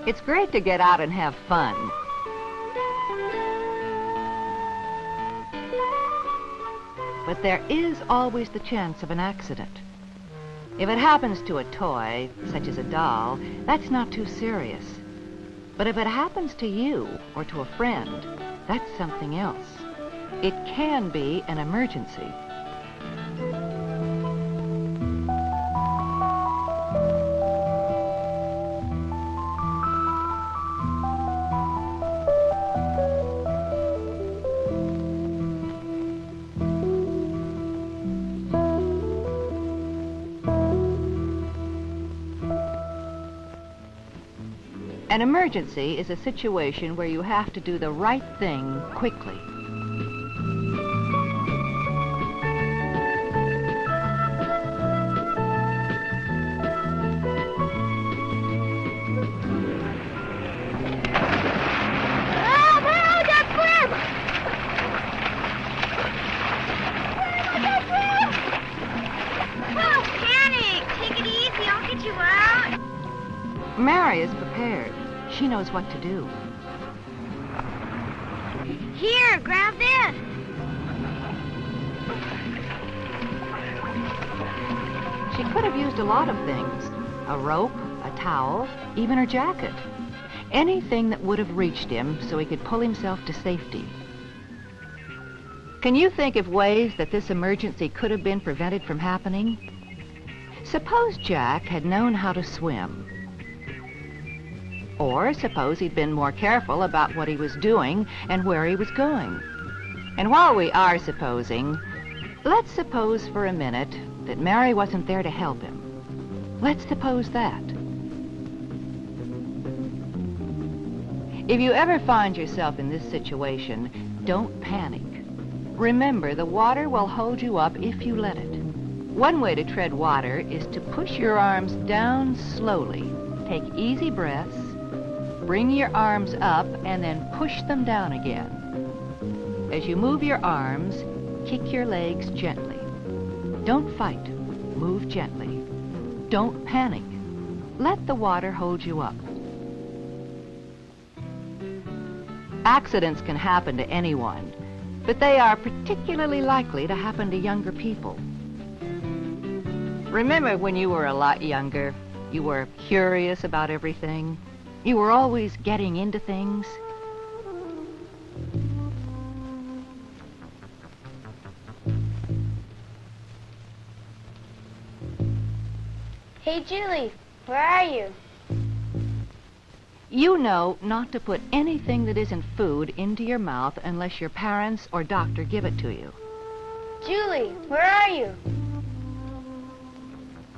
It's great to get out and have fun. But there is always the chance of an accident. If it happens to a toy, such as a doll, that's not too serious. But if it happens to you or to a friend, that's something else. It can be an emergency. An emergency is a situation where you have to do the right thing quickly. Mary is prepared. She knows what to do. Here, grab this. She could have used a lot of things. A rope, a towel, even her jacket. Anything that would have reached him so he could pull himself to safety. Can you think of ways that this emergency could have been prevented from happening? Suppose Jack had known how to swim. Or suppose he'd been more careful about what he was doing and where he was going. And while we are supposing, let's suppose for a minute that Mary wasn't there to help him. Let's suppose that. If you ever find yourself in this situation, don't panic. Remember, the water will hold you up if you let it. One way to tread water is to push your arms down slowly. Take easy breaths. Bring your arms up and then push them down again. As you move your arms, kick your legs gently. Don't fight. Move gently. Don't panic. Let the water hold you up. Accidents can happen to anyone, but they are particularly likely to happen to younger people. Remember when you were a lot younger, you were curious about everything? You were always getting into things. Hey, Julie, where are you? You know not to put anything that isn't food into your mouth unless your parents or doctor give it to you. Julie, where are you?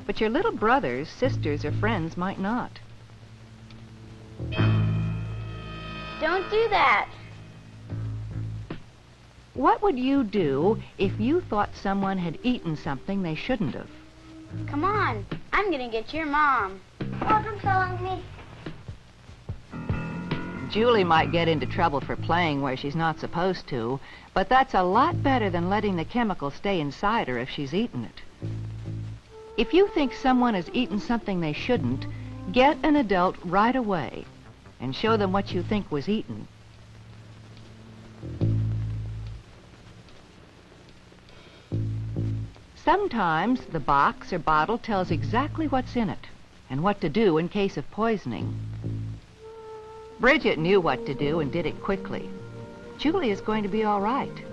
But your little brothers, sisters, or friends might not. Don't do that. What would you do if you thought someone had eaten something they shouldn't have? Come on, I'm gonna get your mom. Oh, don't follow me. Julie might get into trouble for playing where she's not supposed to, but that's a lot better than letting the chemical stay inside her if she's eaten it. If you think someone has eaten something they shouldn't, get an adult right away and show them what you think was eaten. Sometimes the box or bottle tells exactly what's in it and what to do in case of poisoning. Bridget knew what to do and did it quickly. Julie is going to be all right.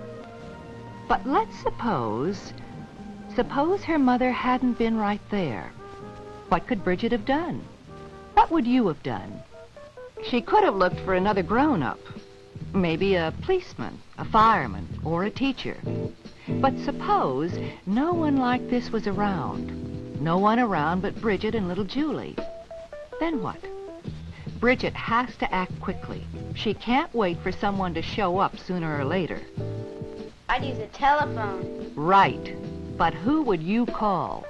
But let's suppose her mother hadn't been right there. What could Bridget have done? What would you have done? She could have looked for another grown-up, maybe a policeman, a fireman, or a teacher. But suppose no one like this was around. No one around but Bridget and little Julie. Then what? Bridget has to act quickly. She can't wait for someone to show up sooner or later. I'd use a telephone. Right. But who would you call?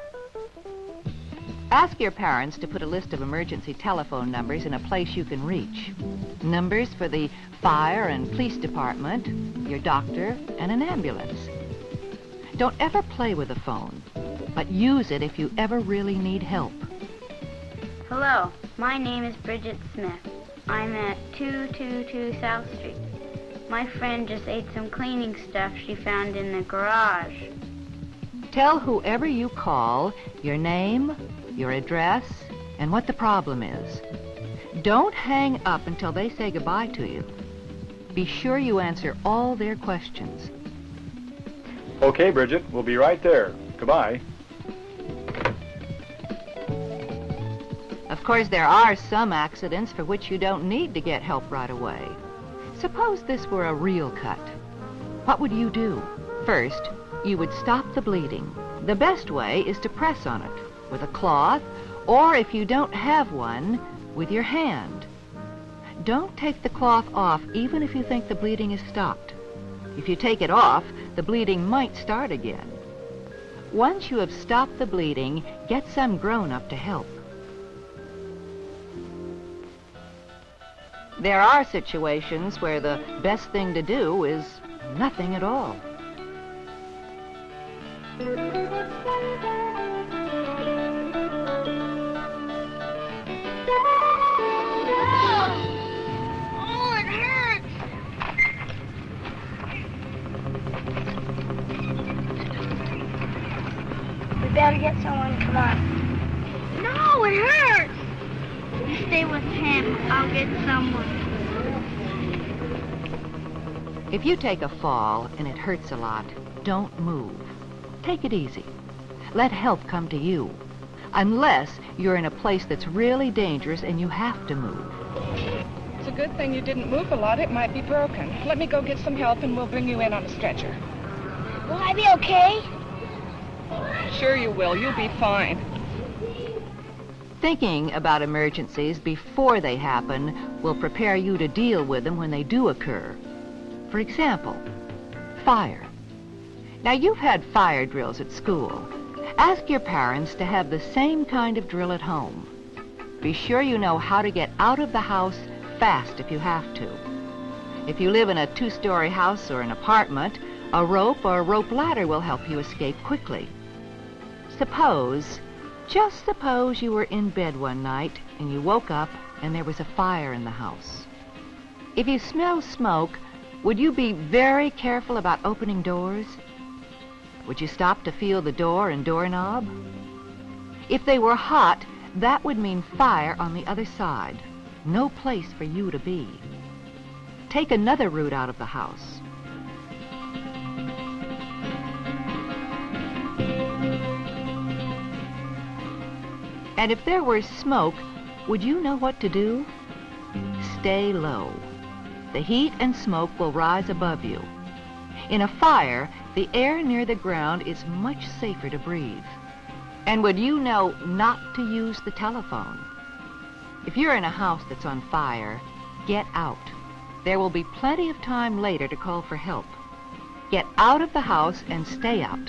Ask your parents to put a list of emergency telephone numbers in a place you can reach. Numbers for the fire and police department, your doctor, and an ambulance. Don't ever play with the phone, but use it if you ever really need help. Hello, my name is Bridget Smith. I'm at 222 South Street. My friend just ate some cleaning stuff she found in the garage. Tell whoever you call your name, your address, and what the problem is. Don't hang up until they say goodbye to you. Be sure you answer all their questions. Okay, Bridget, we'll be right there. Goodbye. Of course, there are some accidents for which you don't need to get help right away. Suppose this were a real cut. What would you do? First, you would stop the bleeding. The best way is to press on it with a cloth, or if you don't have one, with your hand. Don't take the cloth off even if you think the bleeding is stopped. If you take it off, the bleeding might start again. Once you have stopped the bleeding, get some grown-up to help. There are situations where the best thing to do is nothing at all. Oh, it hurts! We better get someone. Come on. No, it hurts! You stay with him. I'll get someone. If you take a fall and it hurts a lot, don't move. Take it easy. Let help come to you. Unless you're in a place that's really dangerous and you have to move. It's a good thing you didn't move a lot. It might be broken. Let me go get some help and we'll bring you in on a stretcher. Will I be okay? Sure you will. You'll be fine. Thinking about emergencies before they happen will prepare you to deal with them when they do occur. For example, fire. Now, you've had fire drills at school. Ask your parents to have the same kind of drill at home. Be sure you know how to get out of the house fast if you have to. If you live in a two-story house or an apartment, a rope or a rope ladder will help you escape quickly. Just suppose you were in bed one night and you woke up and there was a fire in the house. If you smell smoke, would you be very careful about opening doors? Would you stop to feel the door and doorknob? If they were hot, that would mean fire on the other side. No place for you to be. Take another route out of the house. And if there were smoke, would you know what to do? Stay low. The heat and smoke will rise above you. In a fire, the air near the ground is much safer to breathe. And would you know not to use the telephone? If you're in a house that's on fire, get out. There will be plenty of time later to call for help. Get out of the house and stay out.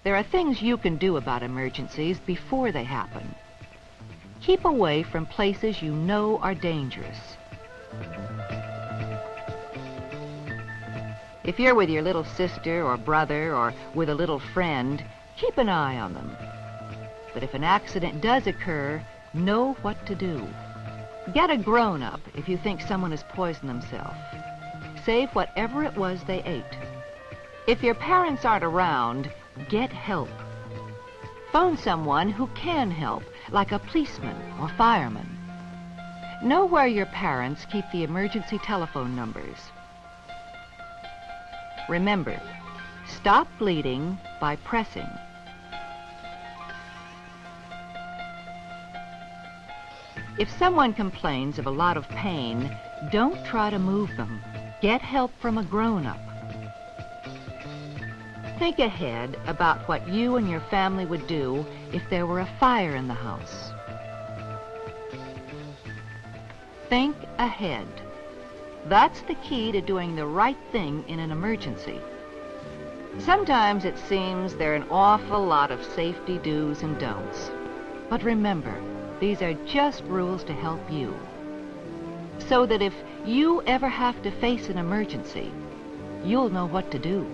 There are things you can do about emergencies before they happen. Keep away from places you know are dangerous. If you're with your little sister or brother or with a little friend, keep an eye on them. But if an accident does occur, know what to do. Get a grown-up if you think someone has poisoned themselves. Save whatever it was they ate. If your parents aren't around, get help. Phone someone who can help, like a policeman or fireman. Know where your parents keep the emergency telephone numbers. Remember, stop bleeding by pressing. If someone complains of a lot of pain, don't try to move them. Get help from a grown-up. Think ahead about what you and your family would do if there were a fire in the house. Think ahead. That's the key to doing the right thing in an emergency. Sometimes it seems there are an awful lot of safety do's and don'ts. But remember, these are just rules to help you. So that if you ever have to face an emergency, you'll know what to do.